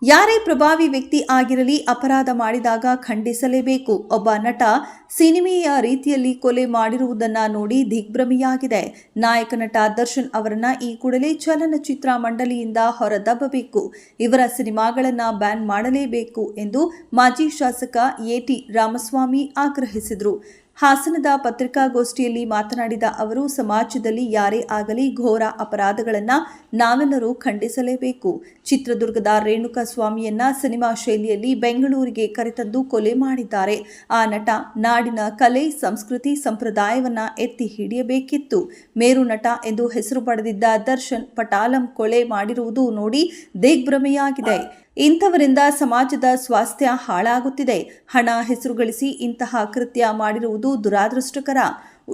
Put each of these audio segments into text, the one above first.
ಯಾರೇ ಪ್ರಭಾವಿ ವ್ಯಕ್ತಿ ಆಗಿರಲಿ ಅಪರಾಧ ಮಾಡಿದಾಗ ಖಂಡಿಸಲೇಬೇಕು. ಒಬ್ಬ ನಟ ಸಿನಿಮೆಯ ರೀತಿಯಲ್ಲಿ ಕೊಲೆ ಮಾಡಿರುವುದನ್ನು ನೋಡಿ ದಿಗ್ಭ್ರಮೆಯಾಗಿದೆ. ನಾಯಕ ನಟ ದರ್ಶನ್ ಅವರನ್ನ ಈ ಕೂಡಲೇ ಚಲನಚಿತ್ರ ಮಂಡಳಿಯಿಂದ ಹೊರದಬ್ಬಬೇಕು. ಇವರ ಸಿನಿಮಾಗಳನ್ನು ಬ್ಯಾನ್ ಮಾಡಲೇಬೇಕು ಎಂದು ಮಾಜಿ ಶಾಸಕ ಎಟಿ ರಾಮಸ್ವಾಮಿ ಆಗ್ರಹಿಸಿದರು. ಹಾಸನದ ಪತ್ರಿಕಾಗೋಷ್ಠಿಯಲ್ಲಿ ಮಾತನಾಡಿದ ಅವರು, ಸಮಾಜದಲ್ಲಿ ಯಾರೇ ಆಗಲಿ ಘೋರ ಅಪರಾಧಗಳನ್ನು ನಾವೆಲ್ಲರೂ ಖಂಡಿಸಲೇಬೇಕು. ಚಿತ್ರದುರ್ಗದ ರೇಣುಕಾ ಸ್ವಾಮಿಯನ್ನ ಸಿನಿಮಾ ಶೈಲಿಯಲ್ಲಿ ಬೆಂಗಳೂರಿಗೆ ಕರೆತಂದು ಕೊಲೆ ಮಾಡಿದ್ದಾರೆ. ಆ ನಟ ನಾಡಿನ ಕಲೆ, ಸಂಸ್ಕೃತಿ, ಸಂಪ್ರದಾಯವನ್ನ ಎತ್ತಿ ಹಿಡಿಯಬೇಕಿತ್ತು. ಮೇರು ನಟ ಎಂದು ಹೆಸರು ಪಡೆದಿದ್ದ ದರ್ಶನ್ ಪಟಾಲಂ ಕೊಲೆ ಮಾಡಿರುವುದು ನೋಡಿ ದಿಗ್ಭ್ರಮೆಯಾಗಿದೆ. ಇಂಥವರಿಂದ ಸಮಾಜದ ಸ್ವಾಸ್ಥ್ಯ ಹಾಳಾಗುತ್ತಿದೆ. ಹಣ, ಹೆಸರು ಗಳಿಸಿ ಇಂತಹ ಕೃತ್ಯ ಮಾಡಿರುವುದು ದುರಾದೃಷ್ಟಕರ.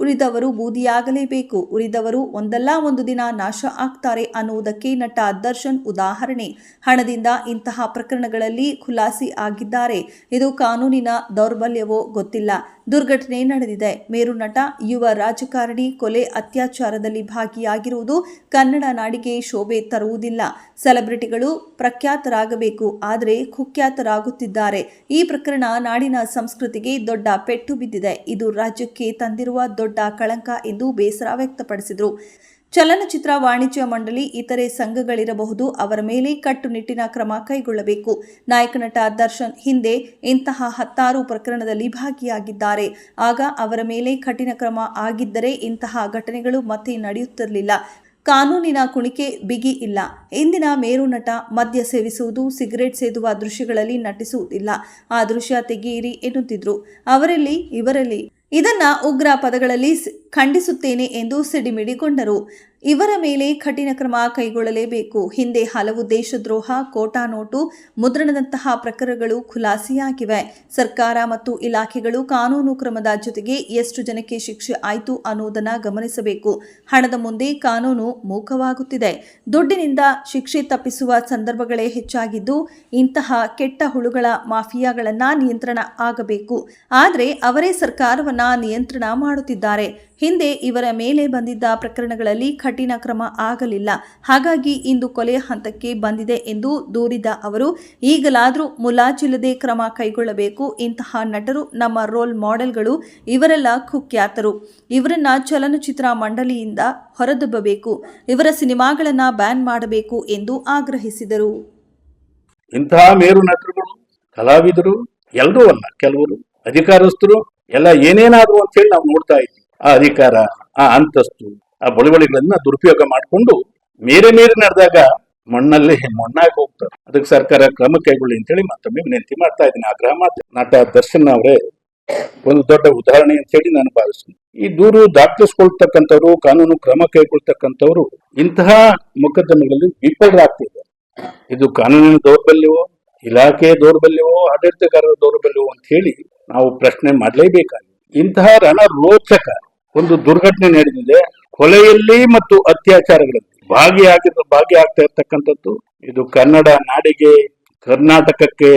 ಉಳಿದವರು ಬೂದಿಯಾಗಲೇಬೇಕು. ಉಳಿದವರು ಒಂದಲ್ಲ ಒಂದು ದಿನ ನಾಶ ಆಗ್ತಾರೆ ಅನ್ನುವುದಕ್ಕೆ ನಟ ದರ್ಶನ್ ಉದಾಹರಣೆ. ಹಣದಿಂದ ಇಂತಹ ಪ್ರಕರಣಗಳಲ್ಲಿ ಖುಲಾಸಿ ಆಗಿದ್ದಾರೆ. ಇದು ಕಾನೂನಿನ ದೌರ್ಬಲ್ಯವೋ ಗೊತ್ತಿಲ್ಲ. ದುರ್ಘಟನೆ ನಡೆದಿದೆ. ಮೇರು ನಟ, ಯುವ ರಾಜಕಾರಣಿ ಕೊಲೆ, ಅತ್ಯಾಚಾರದಲ್ಲಿ ಭಾಗಿಯಾಗಿರುವುದು ಕನ್ನಡ ನಾಡಿಗೆ ಶೋಭೆ ತರುವುದಿಲ್ಲ. ಸೆಲೆಬ್ರಿಟಿಗಳು ಪ್ರಖ್ಯಾತರಾಗಬೇಕು, ಆದರೆ ಕುಖ್ಯಾತರಾಗುತ್ತಿದ್ದಾರೆ. ಈ ಪ್ರಕರಣ ನಾಡಿನ ಸಂಸ್ಕೃತಿಗೆ ದೊಡ್ಡ ಪೆಟ್ಟು ಬಿದ್ದಿದೆ. ಇದು ರಾಜ್ಯಕ್ಕೆ ತಂದಿರುವ ದೊಡ್ಡ ಕಳಂಕ ಎಂದು ಬೇಸರ ವ್ಯಕ್ತಪಡಿಸಿದರು. ಚಲನಚಿತ್ರ ವಾಣಿಜ್ಯ ಮಂಡಳಿ, ಇತರೆ ಸಂಘಗಳಿರಬಹುದು, ಅವರ ಮೇಲೆ ಕಟ್ಟುನಿಟ್ಟಿನ ಕ್ರಮ ಕೈಗೊಳ್ಳಬೇಕು. ನಾಯಕ ನಟ ದರ್ಶನ್ ಹಿಂದೆ ಇಂತಹ 10 ಪ್ರಕರಣದಲ್ಲಿ ಭಾಗಿಯಾಗಿದ್ದಾರೆ. ಆಗ ಅವರ ಮೇಲೆ ಕಠಿಣ ಕ್ರಮ ಆಗಿದ್ದರೆ ಇಂತಹ ಘಟನೆಗಳು ಮತ್ತೆ ನಡೆಯುತ್ತಿರಲಿಲ್ಲ. ಕಾನೂನಿನ ಕುಣಿಕೆ ಬಿಗಿ ಇಲ್ಲ. ಇಂದಿನ ಮೇರು ನಟ ಮದ್ಯ ಸೇವಿಸುವುದು, ಸಿಗರೇಟ್ ಸೇದುವ ದೃಶ್ಯಗಳಲ್ಲಿ ನಟಿಸುವುದಿಲ್ಲ. ಆ ದೃಶ್ಯ ತೆಗೆಯಿರಿ ಎನ್ನುತ್ತಿದ್ರು. ಅವರಲ್ಲಿ ಇವರಲ್ಲಿ ಇದನ್ನ ಉಗ್ರ ಪದಗಳಲ್ಲಿ ಖಂಡಿಸುತ್ತೇನೆ ಎಂದು ಸಿಡಿಮಿಡಿಗೊಂಡರು. ಇವರ ಮೇಲೆ ಕಠಿಣ ಕ್ರಮ ಕೈಗೊಳ್ಳಲೇಬೇಕು. ಹಿಂದೆ ಹಲವು ದೇಶದ್ರೋಹ, ಕೋಟಾ ನೋಟು ಮುದ್ರಣದಂತಹ ಪ್ರಕರಣಗಳು ಖುಲಾಸೆಯಾಗಿವೆ. ಸರ್ಕಾರ ಮತ್ತು ಇಲಾಖೆಗಳು ಕಾನೂನು ಕ್ರಮದ ಜೊತೆಗೆ ಎಷ್ಟು ಜನಕ್ಕೆ ಶಿಕ್ಷೆ ಆಯಿತು ಅನ್ನುವುದನ್ನು ಗಮನಿಸಬೇಕು. ಹಣದ ಮುಂದೆ ಕಾನೂನು ಮೂಕವಾಗುತ್ತಿದೆ. ದುಡ್ಡಿನಿಂದ ಶಿಕ್ಷೆ ತಪ್ಪಿಸುವ ಸಂದರ್ಭಗಳೇ ಹೆಚ್ಚಾಗಿದ್ದು, ಇಂತಹ ಕೆಟ್ಟ ಹುಳುಗಳ ಮಾಫಿಯಾಗಳನ್ನ ನಿಯಂತ್ರಣ ಆಗಬೇಕು. ಆದರೆ ಅವರೇ ಸರ್ಕಾರವನ್ನ ನಿಯಂತ್ರಣ ಮಾಡುತ್ತಿದ್ದಾರೆ. ಹಿಂದೆ ಇವರ ಮೇಲೆ ಬಂದಿದ್ದ ಪ್ರಕರಣಗಳಲ್ಲಿ ಕಠಿಣ ಕ್ರಮ ಆಗಲಿಲ್ಲ. ಹಾಗಾಗಿ ಇಂದು ಕೊಲೆ ಹಂತಕ್ಕೆ ಬಂದಿದೆ ಎಂದು ದೂರಿದ ಅವರು, ಈಗಲಾದರೂ ಮುಲಾಜಿಲ್ಲದೆ ಕ್ರಮ ಕೈಗೊಳ್ಳಬೇಕು. ಇಂತಹ ನಟರು ನಮ್ಮ ರೋಲ್ ಮಾಡೆಲ್ಗಳು. ಇವರೆಲ್ಲ ಕುಖ್ಯಾತರು. ಇವರನ್ನ ಚಲನಚಿತ್ರ ಮಂಡಳಿಯಿಂದ ಹೊರದಬ್ಬಬೇಕು. ಇವರ ಸಿನಿಮಾಗಳನ್ನು ಬ್ಯಾನ್ ಮಾಡಬೇಕು ಎಂದು ಆಗ್ರಹಿಸಿದರು. ಇಂತಹ ಮೇರು ನಟರುಗಳು, ಕಲಾವಿದರು ಎಲ್ಲರೂ ಅಲ್ಲ, ಕೆಲವರು ಅಧಿಕಾರಸ್ಥರು ಎಲ್ಲ ಏನೇನಾದ್ರು ಅಂತ ಹೇಳಿ ನಾವು ನೋಡ್ತಾ ಇದ್ವಿ. ಆ ಅಧಿಕಾರ, ಆ ಅಂತಸ್ತು, ಆ ಬಳುವಳಿಗಳನ್ನ ದುರುಪಯೋಗ ಮಾಡಿಕೊಂಡು ಮೇರೆ ನಡೆದಾಗ ಮಣ್ಣಾಗಿ ಹೋಗ್ತಾರೆ. ಅದಕ್ಕೆ ಸರ್ಕಾರ ಕ್ರಮ ಕೈಗೊಳ್ಳಿ ಅಂತ ಹೇಳಿ ಮತ್ತೊಮ್ಮೆ ವಿನಂತಿ ಮಾಡ್ತಾ ಇದ್ದೀನಿ, ಆಗ್ರಹ ಮಾಡ್ತೀನಿ. ನಟ ದರ್ಶನ್ ಅವರೇ ಒಂದು ದೊಡ್ಡ ಉದಾಹರಣೆ ಅಂತ ಹೇಳಿ ನಾನು ಭಾವಿಸ್ತೀನಿ. ಈ ದೂರು ದಾಖಲಿಸ್ಕೊಳ್ತಕ್ಕಂಥವ್ರು, ಕಾನೂನು ಕ್ರಮ ಕೈಗೊಳ್ತಕ್ಕಂಥವ್ರು ಇಂತಹ ಮೊಕದ್ದಮೆಗಳಲ್ಲಿ ವಿಫಲರಾಗ್ತಿದ್ದಾರೆ. ಇದು ಕಾನೂನಿನ ದೌರ್ಬಲ್ಯವೋ, ಇಲಾಖೆ ದೌರ್ಬಲ್ಯವೋ, ಆಡಳಿತಗಾರರ ದೌರ್ಬಲ್ಯವೋ ಅಂತ ಹೇಳಿ ನಾವು ಪ್ರಶ್ನೆ ಮಾಡಲೇಬೇಕಾಗಿದೆ. ಇಂತಹ ರಣರೋಚಕ ಒಂದು ದುರ್ಘಟನೆ ನಡೆದಿದೆ. ಕೊಲೆಯಲ್ಲಿ ಮತ್ತು ಅತ್ಯಾಚಾರಗಳಲ್ಲಿ ಭಾಗಿಯಾಗ್ತಾ ಇರ್ತಕ್ಕಂಥದ್ದು ಇದು ಕನ್ನಡ ನಾಡಿಗೆ, ಕರ್ನಾಟಕಕ್ಕೆ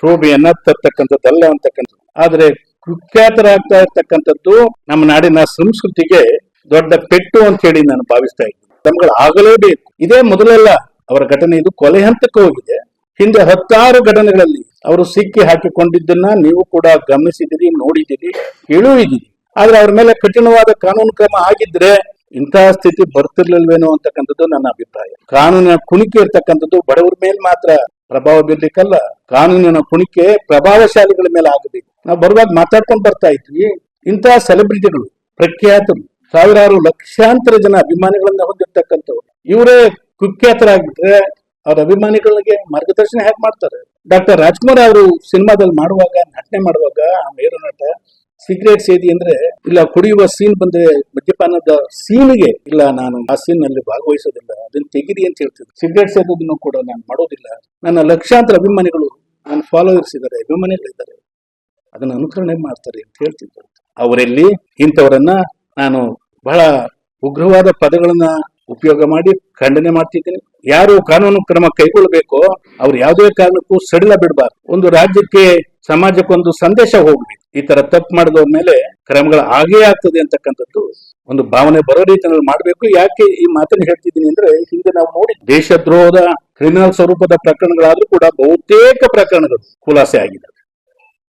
ಶೋಭೆಯನ್ನ ತರ್ತಕ್ಕಂಥದ್ದಲ್ಲ ಅಂತಕ್ಕಂಥದ್ದು. ಆದ್ರೆ ಕುಖ್ಯಾತರಾಗ್ತಾ ಇರ್ತಕ್ಕಂಥದ್ದು ನಮ್ಮ ನಾಡಿನ ಸಂಸ್ಕೃತಿಗೆ ದೊಡ್ಡ ಪೆಟ್ಟು ಅಂತ ಹೇಳಿ ನಾನು ಭಾವಿಸ್ತಾ ಇದ್ದೀನಿ. ತಮ್ಗಳು ಆಗಲೇಬೇಕು. ಇದೇ ಮೊದಲೆಲ್ಲ ಅವರ ಘಟನೆ, ಇದು ಕೊಲೆ ಹಂತಕ್ಕೆ ಹೋಗಿದೆ. ಹಿಂದೆ 10 ಘಟನೆಗಳಲ್ಲಿ ಅವರು ಸಿಕ್ಕಿ ಹಾಕಿಕೊಂಡಿದ್ದನ್ನ ನೀವು ಕೂಡ ಗಮನಿಸಿದಿರಿ, ನೋಡಿದಿರಿ, ಕೇಳುವಿದಿರಿ. ಆದ್ರೆ ಅವ್ರ ಮೇಲೆ ಕಠಿಣವಾದ ಕಾನೂನು ಕ್ರಮ ಆಗಿದ್ರೆ ಇಂತಹ ಸ್ಥಿತಿ ಬರ್ತಿರ್ಲಿಲ್ವೇನೋ ಅಂತಕ್ಕಂಥದ್ದು ನನ್ನ ಅಭಿಪ್ರಾಯ. ಕಾನೂನಿನ ಕುಣಿಕೆ ಇರ್ತಕ್ಕಂಥದ್ದು ಬಡವರ ಮೇಲೆ ಮಾತ್ರ ಪ್ರಭಾವ ಬೀರ್ಲಿಕ್ಕಲ್ಲ, ಕಾನೂನಿನ ಕುಣಿಕೆ ಪ್ರಭಾವಶಾಲಿಗಳ ಮೇಲೆ ಆಗಬೇಕು. ನಾವು ಬರುವಾಗ ಮಾತಾಡ್ಕೊಂಡು ಬರ್ತಾ ಇದ್ವಿ, ಇಂತಹ ಸೆಲೆಬ್ರಿಟಿಗಳು, ಪ್ರಖ್ಯಾತರು, ಸಾವಿರಾರು ಲಕ್ಷಾಂತರ ಜನ ಅಭಿಮಾನಿಗಳನ್ನ ಹೊಂದಿರ್ತಕ್ಕಂಥವ್ರು ಇವರೇ ಕುಖ್ಯಾತರಾಗಿದ್ರೆ ಅವ್ರ ಅಭಿಮಾನಿಗಳಿಗೆ ಮಾರ್ಗದರ್ಶನ ಹೇಗೆ ಮಾಡ್ತಾರೆ? ಡಾಕ್ಟರ್ ರಾಜ್ಕುಮಾರ್ ಅವರು ಸಿನಿಮಾದಲ್ಲಿ ಮಾಡುವಾಗ, ನಟನೆ ಮಾಡುವಾಗ, ಆ ಮೇರು ನಟ ಸಿಗರೇಟ್ ಸೇದಿ ಅಂದ್ರೆ ಇಲ್ಲ, ಕುಡಿಯುವ ಸೀನ್ ಬಂದ್ರೆ ಮದ್ಯಪಾನದ ಸೀನ್ಗೆ ಇಲ್ಲ, ನಾನು ಆ ಸೀನ್ ನಲ್ಲಿ ಭಾಗವಹಿಸೋದಿಲ್ಲ, ಅದನ್ನ ತೆಗಿರಿ ಅಂತ ಹೇಳ್ತಿದ್ದೆ. ಸಿಗರೇಟ್ ಸೇದೋದನ್ನು ಕೂಡ ನಾನು ಮಾಡೋದಿಲ್ಲ. ನನ್ನ ಲಕ್ಷಾಂತರ ಅಭಿಮಾನಿಗಳು, ನನ್ನ ಫಾಲೋವರ್ಸ್ ಇದ್ದಾರೆ, ಅಭಿಮಾನಿಗಳಿದ್ದಾರೆ, ಅದನ್ನ ಅನುಕರಣೆ ಮಾಡ್ತಾರೆ ಅಂತ ಹೇಳ್ತಿದ್ದಾರೆ. ಅವರಲ್ಲಿ ಇಂಥವರನ್ನ ನಾನು ಬಹಳ ಉಗ್ರವಾದ ಪದಗಳನ್ನ ಉಪಯೋಗ ಮಾಡಿ ಖಂಡನೆ ಮಾಡ್ತಿದ್ದೀನಿ. ಯಾರು ಕಾನೂನು ಕ್ರಮ ಕೈಗೊಳ್ಳಬೇಕೋ ಅವ್ರು ಯಾವುದೇ ಕಾರಣಕ್ಕೂ ಸಡಿಲ ಬಿಡಬಾರ್ದು. ಒಂದು ರಾಜ್ಯಕ್ಕೆ, ಸಮಾಜಕ್ಕೊಂದು ಸಂದೇಶ ಹೋಗ್ಬೇಕು. ಈ ತರ ತಪ್ಪು ಮಾಡಿದವ್ರ ಮೇಲೆ ಕ್ರಮಗಳು ಆಗೇ ಆಗ್ತದೆ ಅಂತಕ್ಕಂಥದ್ದು ಒಂದು ಭಾವನೆ ಬರೋ ರೀತಿಯಲ್ಲಿ ಮಾಡಬೇಕು. ಯಾಕೆ ಈ ಮಾತನ್ನು ಹೇಳ್ತಿದ್ದೀನಿ ಅಂದ್ರೆ, ಹಿಂದೆ ನಾವು ನೋಡಿ ದೇಶದ್ರೋಹದ ಕ್ರಿಮಿನಲ್ ಸ್ವರೂಪದ ಪ್ರಕರಣಗಳಾದ್ರೂ ಕೂಡ ಬಹುತೇಕ ಪ್ರಕರಣಗಳು ಖುಲಾಸೆ ಆಗಿದೆ.